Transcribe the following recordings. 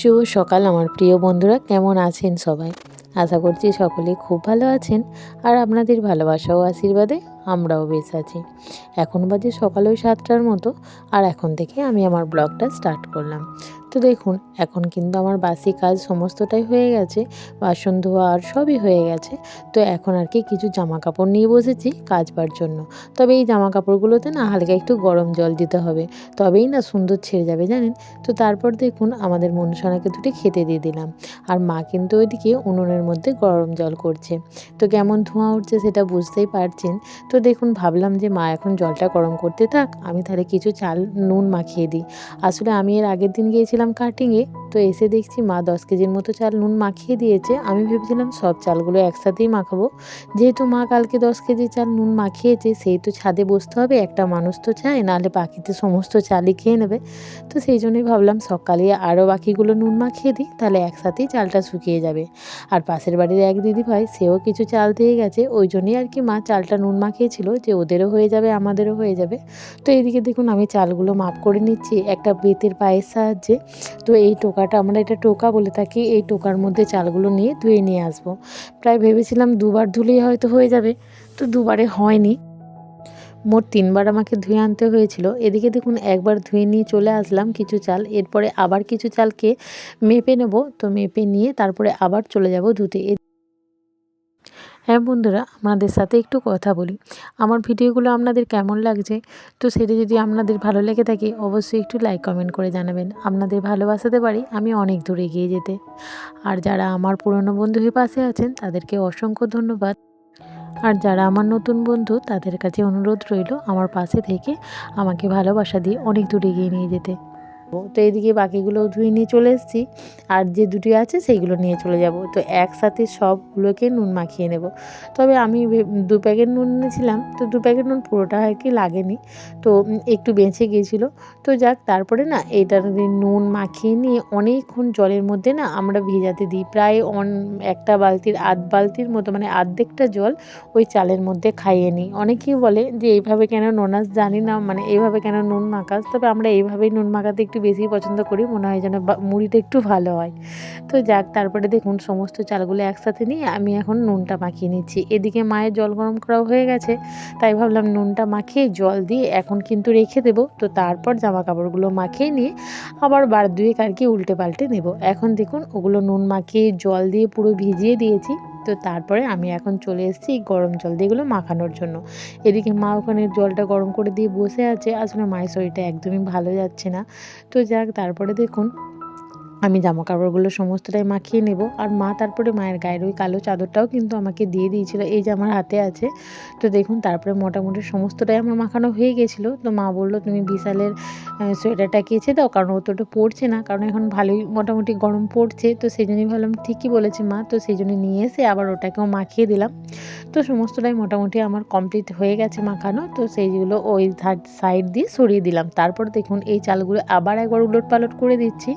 শুভ সকাল আমার প্রিয় বন্ধুরা, কেমন আছেন সবাই? আশা করছি সকলে খুব ভালো আছেন। আর আপনাদের ভালোবাসা ও আশীর্বাদে আমরাও বেশ আছি। এখন বাজে সকাল ওই 7টার মতো। আর এখন থেকে আমি আমার ব্লগটা স্টার্ট করলাম। তো দেখুন, এখন কিন্তু আমার বাসি কাজ সমস্তটাই হয়ে গেছে, বাসন ধোয়া আর সবই হয়ে গেছে। তো এখন আর কি কিছু জামা কাপড় নিয়ে বসেছি কাচবার জন্য। তবে এই জামা কাপড়গুলোতে না হালকা একটু গরম জল দিতে হবে, তবেই না সুন্দর ছেড়ে যাবে জানেন। তো তারপর দেখুন আমাদের মনসানাকে দুটি খেতে দিয়ে দিলাম। আর মা কিন্তু ওইদিকে উনুনের মধ্যে গরম জল করছে। তো কেমন ধোঁয়া উঠছে সেটা বুঝতেই পারছেন। তো দেখুন, ভাবলাম যে মা এখন জলটা গরম করতে থাক, আমি তাহলে কিছু চাল নুন মাখিয়ে দিই। আসলে আমি এর আগের দিন গিয়েছিলাম কাটিংয়ে, তো এসে দেখছি মা 10 কেজির মতো চাল নুন মাখিয়ে দিয়েছে। আমি ভেবেছিলাম সব চালগুলো একসাথেই মাখাবো। যেহেতু মা কালকে 10 কেজি চাল নুন মাখিয়েছে, সেই তো ছাদে বসতে হবে, একটা মানুষ তো চায়, নাহলে বাকিতে সমস্ত চালই খেয়ে নেবে। তো সেই জন্যই ভাবলাম সকালে আরও বাকিগুলো নুন মাখিয়ে দিই, তাহলে একসাথেই চালটা শুকিয়ে যাবে। আর পাশের বাড়ির এক দিদিভাই, সেও কিছু চাল দিয়ে গেছে, ওই জন্যই আর কি মা চালটা নুন মাখিয়েছিল, যে ওদেরও হয়ে যাবে আমাদেরও হয়ে যাবে। তো এইদিকে দেখুন আমি চালগুলো মাপ করে নিচ্ছি একটা বেতের পায়ের সাহায্যে। তো এই টোকাটা, আমরা এটা টোকা বলে থাকি, এই টোকার মধ্যে চালগুলো নিয়ে ধুয়ে নিয়ে আসবো। প্রায় ভেবেছিলাম দুবার ধুলেই হয়তো হয়ে যাবে, তো দুবারে হয়নি, মোট 3বার আমাকে ধুয়ে আনতে হয়েছিল। এদিকে দেখুন একবার ধুয়ে নিয়ে চলে আসলাম কিছু চাল, এরপরে আবার কিছু চালকে মেপে নেব। তো মেপে নিয়ে তারপরে আবার চলে যাব ধুতে। হ্যাঁ বন্ধুরা, আপনাদের সাথে একটু কথা বলি। আমার ভিডিওগুলো আপনাদের কেমন লাগছে? তো সেটা যদি আপনাদের ভালো লেগে থাকে, অবশ্যই একটু লাইক কমেন্ট করে জানাবেন। আপনাদের ভালোবাসাতে পারি আমি অনেক দূরে এগিয়ে যেতে। আর যারা আমার পুরনো বন্ধু হয়ে পাশে আছেন, তাদেরকে অসংখ্য ধন্যবাদ। আর যারা আমার নতুন বন্ধু, তাদের কাছে অনুরোধ রইল আমার পাশে থেকে আমাকে ভালোবাসা দিয়ে অনেক দূর এগিয়ে নিয়ে যেতে। তো এদিকে বাকিগুলোও ধুয়ে নিয়ে চলে এসেছি, আর যে দুটি আছে সেইগুলো নিয়ে চলে যাব। তো একসাথে সবগুলোকে নুন মাখিয়ে নেব। তবে আমি 2 প্যাকেট নুন এনেছিলাম, তো 2 প্যাকেট নুন পুরোটা আর কি লাগেনি, তো একটু বেঁচে গিয়েছিলো। তো যাক, তারপরে না এইটার নুন মাখিয়ে নিয়ে অনেকক্ষণ জলের মধ্যে না আমরা ভিজাতে দিই, প্রায় একটা বালতির বালতির মতো, মানে অর্ধেকটা জল ওই চালের মধ্যে খাইয়ে নিই। অনেকেই বলে যে এইভাবে কেন নোনাস, জানি না মানে এইভাবে কেন নুন মাখাস, তবে আমরা এইভাবেই নুন মাখাতে একটু বেশি পছন্দ করি, মনে হয় যেন মুড়িটা একটু ভালো হয়। তো যাক, তারপরে দেখুন সমস্ত চালগুলো একসাথে নিয়ে আমি এখন নুনটা মাখিয়ে নিচ্ছি। এদিকে মায়ের জল গরম করাও হয়ে গেছে, তাই ভাবলাম নুনটা মাখিয়ে জল দিয়ে এখন কিন্তু রেখে দেবো। তো তারপর জামা কাপড়গুলো মাখিয়ে নিয়ে আবার বার দুয়েক আর কি উল্টে পাল্টে নেব। এখন দেখুন ওগুলো নুন মাখিয়ে জল দিয়ে পুরো ভিজিয়ে দিয়েছি। তো তারপরে আমি এখন চলে এসেছি গরম জল দিয়ে এগুলো মাখানোর জন্য। এদিকে মা ওখানে জলটা গরম করে দিয়ে বসে আছে। আসলে মায়ের শরীরটা একদমই ভালো যাচ্ছে না। তো যাক, তারপরে দেখুন আমি জামা কাপড়গুলো সমস্তটাই মাখিয়ে নেব। আর মা তারপরে মায়ের গায়ের ওই কালো চাদরটাও কিন্তু আমাকে দিয়ে দিয়েছিল, এই যে আমার হাতে আছে। তো দেখুন তারপরে মোটামুটি সমস্তটাই আমার মাখানো হয়ে গেছিলো। তো মা বলল তুমি বিশালের সোয়েটারটা কেচে দাও, কারণ ও তো ওটা পরছে না, কারণ এখন ভালোই মোটামুটি গরম পড়ছে। তো সেই জন্যই ভাবলাম ঠিকই বলেছে মা, তো সেই জন্য নিয়ে এসে আবার ওটাকেও মাখিয়ে দিলাম। তো সমস্তটাই মোটামুটি আমার কমপ্লিট হয়ে গেছে মাখানো। তো সেইগুলো ওই সাইড দিয়ে সরিয়ে দিলাম। তারপর দেখুন এই চালগুলো আবার একবার উলট পালট করে দিচ্ছি।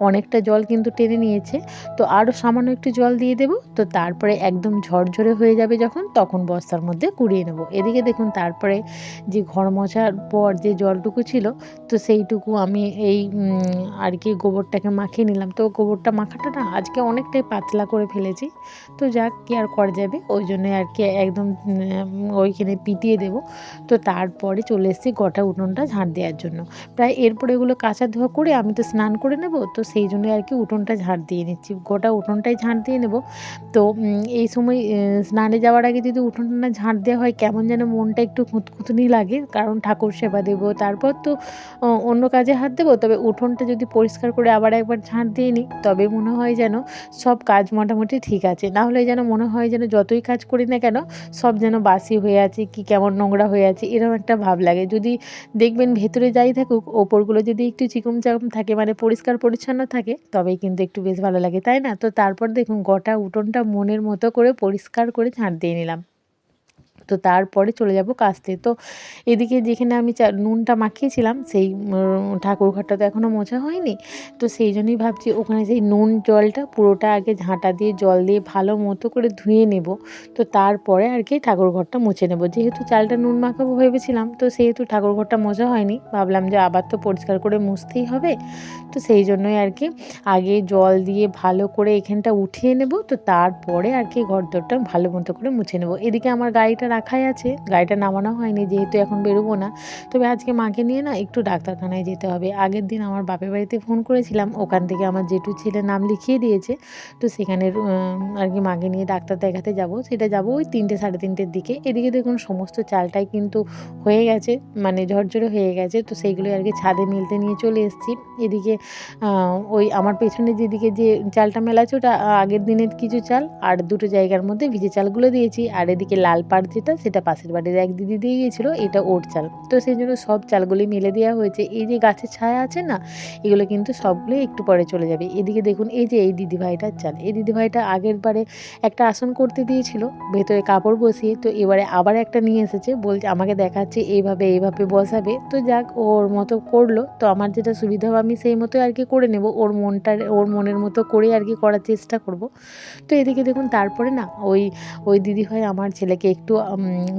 অনেকটা জল কিন্তু টেনে নিয়েছে, তো আরও সামান্য একটু জল দিয়ে দেব। তো তারপরে একদম ঝরঝরে হয়ে যাবে যখন, তখন বস্তার মধ্যে কুড়িয়ে নেব। এদিকে দেখুন তারপরে যে ঘর মোছার পর যে জলটুকু ছিল, তো সেইটুকু আমি এই আর কি গোবরটাকে মাখিয়ে নিলাম। তো গোবরটা মাখাটা না আজকে অনেকটাই পাতলা করে ফেলেছি। তো যাক, কি আর করা যাবে, ওই জন্য আর কি একদম ওইখানে পিটিয়ে দেব। তো তারপরে চলে এসেছি গোটা উঠোনটা ঝাঁট দেওয়ার জন্য। প্রায় এরপরে এগুলো কাচা ধোয়া করে আমি তো স্নান করে নেব, তো সেই জন্যই আর কি উঠোনটা ঝাঁট দিয়ে নিচ্ছি, গোটা উঠোনটাই ঝাঁট দিয়ে নেব। তো এই সময় স্নানে যাওয়ার আগে যদি উঠোনটা না ঝাঁট দেওয়া হয়, কেমন যেন মনটা একটু খুঁতখুঁতনি লাগে, কারণ ঠাকুর সেবা দেবো, তারপর তো অন্য কাজে হাত দেবো। তবে উঠোনটা যদি পরিষ্কার করে আবার একবার ঝাঁট দিয়ে নিই, তবে মনে হয় যেন সব কাজ মোটামুটি ঠিক আছে। না হলে যেন মনে হয় যেন যতই কাজ করি না কেন, সব যেন বাসি হয়ে আছে, কি কেমন নোংরা হয়ে আছে, এরকম একটা ভাব লাগে। যদি দেখবেন ভেতরে যাই থাকুক, ওপরগুলো যদি একটু চিকন চাকম থাকে, মানে পরিষ্কার পরিচ্ছন্ন থাকে, তবেই কিন্তু একটু বেশ ভালো লাগে, তাই না? তো তারপর দেখুন গোটা উঠোনটা মনের মতো করে পরিষ্কার করে ঝাঁট দিয়ে নিলাম। তো তারপরে চলে যাব কাচতে। তো এদিকে যেখানে আমি নুনটা মাখিয়েছিলাম সেই ঠাকুর ঘরটা তো এখনও মোছা হয়নি। তো সেই জন্যই ভাবছি ওখানে সেই নুন জলটা পুরোটা আগে ঝাঁটা দিয়ে জল দিয়ে ভালো মতো করে ধুয়ে নেব। তো তারপরে আর কি ঠাকুর ঘরটা মুছে নেব। যেহেতু চালটা নুন মাখাবো ভেবেছিলাম, তো সেহেতু ঠাকুর ঘরটা মোছা হয়নি। ভাবলাম যে আবার তো পরিষ্কার করে মুছতেই হবে। তো সেই জন্যই আর কি আগে জল দিয়ে ভালো করে এখানটা উঠিয়ে নেব। তো তারপরে আর কি ঘরদোরটা ভালো মতো করে মুছে নেব। এদিকে আমার গাড়িটা রাখাই আছে, গাড়িটা নামানো হয়নি যেহেতু এখন বেরোবো না। তবে আজকে মাকে নিয়ে না একটু ডাক্তারখানায় যেতে হবে। আগের দিন আমার বাপের বাড়িতে ফোন করেছিলাম, ওখান থেকে আমার জেঠু ছেলের নাম লিখিয়ে দিয়েছে। তো সেখানের আর কি মাকে নিয়ে ডাক্তার দেখাতে যাব, সেটা যাব ওই 3টে সাড়ে 3টের দিকে। এদিকে দেখুন সমস্ত চালটাই কিন্তু হয়ে গেছে, মানে ঝরঝরে হয়ে গেছে। তো সেইগুলোই আর কি ছাদে মেলতে নিয়ে চলে এসেছি। এদিকে ওই আমার পেছনে যেদিকে যে চালটা মেলা আছে ওটা আগের দিনের কিছু চাল, আর দুটো জায়গার মধ্যে ভিজে চালগুলো দিয়েছি। আর এদিকে লাল পাড় যেটা, সেটা পাশের বাড়ির এক দিদি দিয়ে গিয়েছিলো, এটা ওর চাল। তো সেই জন্য সব চালগুলি মেলে দেওয়া হয়েছে। এই যে গাছের ছায়া আছে না, এগুলো কিন্তু সবগুলোই একটু পরে চলে যাবে। এদিকে দেখুন এই যে এই দিদিভাইটার চাল, এই দিদিভাইটা আগের বারে একটা আসন করতে দিয়েছিল ভেতরে কাপড় বসিয়ে, তো এবারে আবার একটা নিয়ে এসেছে, বলছে আমাকে দেখাচ্ছে এইভাবে এইভাবে বসাবে। তো যাক, ওর মতো করলো। তো আমার যেটা সুবিধা হবে আমি সেই মতোই আর কি করে নেব, ওর মনের মতো করেই আর কি করার চেষ্টা করব। তো এদিকে দেখুন তারপরে না ওই দিদিভাই আমার ছেলেকে একটু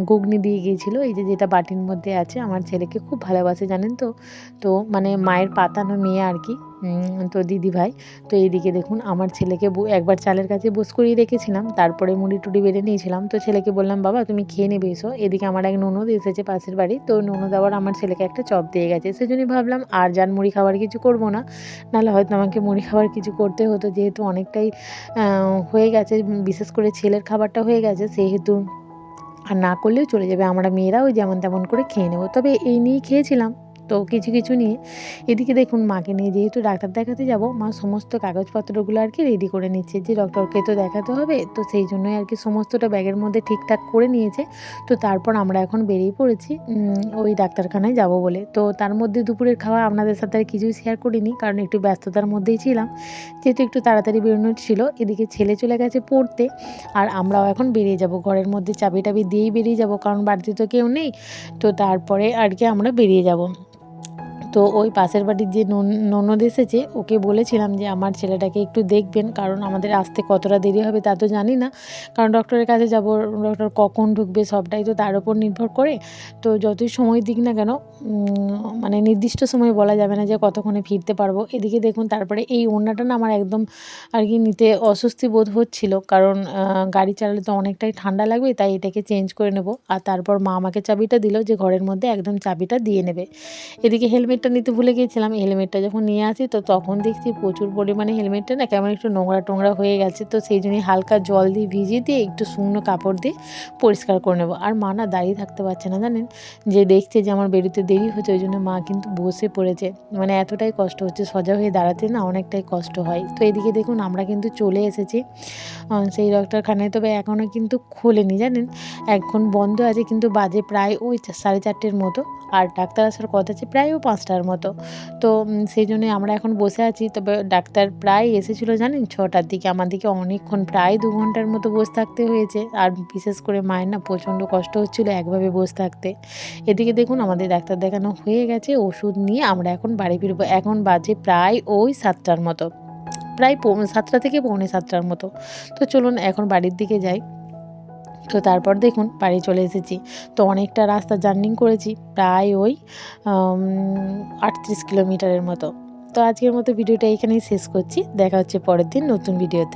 ঘুগনি দিয়ে গিয়েছিলো, এই যে যেটা বাটির মধ্যে আছে। আমার ছেলেকে খুব ভালোবাসে জানেন তো। তো মানে মায়ের পাতানো মেয়ে আর কি। তো দিদিভাই, তো এইদিকে দেখুন আমার ছেলেকে একবার চালের কাছে বস করিয়ে রেখেছিলাম, তারপরে মুড়ি টুড়ি বেড়ে নিয়েছিলাম। তো ছেলেকে বললাম বাবা তুমি খেয়ে নেবে এসো। এদিকে আমার এক ননদ এসেছে পাশের বাড়ি, তো ননদ আবার আমার ছেলেকে একটা চপ দিয়ে গেছে। সেজন্যই ভাবলাম আর যান মুড়ি খাবার কিছু করব না, নাহলে হয়তো আমাকে মুড়ি খাবার কিছু করতে হতো, যেহেতু অনেকটাই হয়ে গেছে, বিশেষ করে ছেলের খাবারটা হয়ে গেছে, সেহেতু আর না করলেও চলে যাবে, আমরা মেয়েরা ওই যেমন তেমন করে খেয়ে নেব। তবে এই নিয়েই খেয়েছিলাম তো কিছু কিছু নিয়ে। এদিকে দেখুন মাকে নিয়ে যেহেতু ডাক্তার দেখাতে যাব, মা সমস্ত কাগজপত্রগুলো আর কি রেডি করে নিচ্ছে, যে ডক্টরকে তো দেখাতে হবে, তো সেই জন্যই আর কি সমস্তটা ব্যাগের মধ্যে ঠিকঠাক করে নিয়েছে। তো তারপর আমরা এখন বেরিয়ে পড়েছি ওই ডাক্তারখানায় যাব বলে। তো তার মধ্যে দুপুরের খাওয়া আপনাদের সাথে আর কিছুই শেয়ার করিনি, কারণ একটু ব্যস্ততার মধ্যেই ছিলাম, যেহেতু একটু তাড়াতাড়ি বেরোনোর ছিল। এদিকে ছেলে চলে গেছে পড়তে, আর আমরাও এখন বেরিয়ে যাব, ঘরের মধ্যে চাবি টাবি দিয়েই বেরিয়ে যাব, কারণ বাড়িতে তো কেউ নেই। তো তারপরে আর কি আমরা বেরিয়ে যাব। তো ওই পাশের বাড়ির যে ননদ এসেছে, ওকে বলেছিলাম যে আমার ছেলেটাকে একটু দেখবেন, কারণ আমাদের আসতে কতটা দেরি হবে তা তো জানি না, কারণ ডক্টরের কাছে যাব, ডক্টর কখন ঢুকবে সবটাই তো তার উপর নির্ভর করে। তো যতই সময় দিক না কেন, মানে নির্দিষ্ট সময় বলা যাবে না যে কতক্ষণে ফিরতে পারবো। এদিকে দেখুন তারপরে এই ওড়নাটা না আমার একদম আর কি নিতে অস্বস্তি বোধ হচ্ছিল, কারণ গাড়ি চালালে তো অনেকটাই ঠান্ডা লাগবে, তাই এটাকে চেঞ্জ করে নেব। আর তারপর মা আমাকে চাবিটা দিল যে ঘরের মধ্যে একদম চাবিটা দিয়ে নেবে। এদিকে হেলমেটটা নিতে ভুলে গিয়েছিলাম। হেলমেটটা যখন নিয়ে আসি, তো তখন দেখছি প্রচুর পরিমাণে হেলমেটটা না কেমন একটু নোংরা টোংরা হয়ে গেছে। তো সেই জন্যই হালকা জল দিয়ে ভিজিয়ে দিয়ে একটু শুকনো কাপড় দিয়ে পরিষ্কার করে নেবো। আর মা না দাঁড়িয়ে থাকতে পারছে না জানেন, যে দেখছে যে আমার বেরোতে দেরি হচ্ছে, ওই জন্য মা কিন্তু বসে পড়েছে। মানে এতটাই কষ্ট হচ্ছে, সোজা হয়ে দাঁড়াতে না অনেকটাই কষ্ট হয়। তো এদিকে দেখুন আমরা কিন্তু চলে এসেছি সেই ডক্টরখানায়, তবে এখনও কিন্তু খোলেনি জানেন, এখন বন্ধ আছে, কিন্তু বাজে প্রায় ওই 4:30 মতো, আর ডাক্তার আসার কথা আছে প্রায় ও 5টার মতো। তো সেই জন্যই আমরা এখন বসে আছি। তবে ডাক্তার প্রায় এসেছিলো জানেন 6টার দিকে, আমাদেরকে অনেকক্ষণ প্রায় 2 ঘন্টার মতো বসে থাকতে হয়েছে। আর বিশেষ করে মায়ের না প্রচণ্ড কষ্ট হচ্ছিলো একভাবে বসে থাকতে। এদিকে দেখুন আমাদের ডাক্তার দেখানো হয়ে গেছে, ওষুধ নিয়ে আমরা এখন বাড়ি ফিরবো। এখন বাজে প্রায় ওই 7টার মতো, প্রায় 7টা থেকে পৌনে 7টার মতো। তো চলুন এখন বাড়ির দিকে যাই। তো তারপর দেখুন বাড়ি চলে এসেছি। তো অনেকটা রাস্তা জার্নি করেছি, প্রায় ওই 38 কিলোমিটারের মতো। তো আজকের মতো ভিডিওটা এইখানেই শেষ করছি। দেখা হচ্ছে পরের দিন নতুন ভিডিওতে।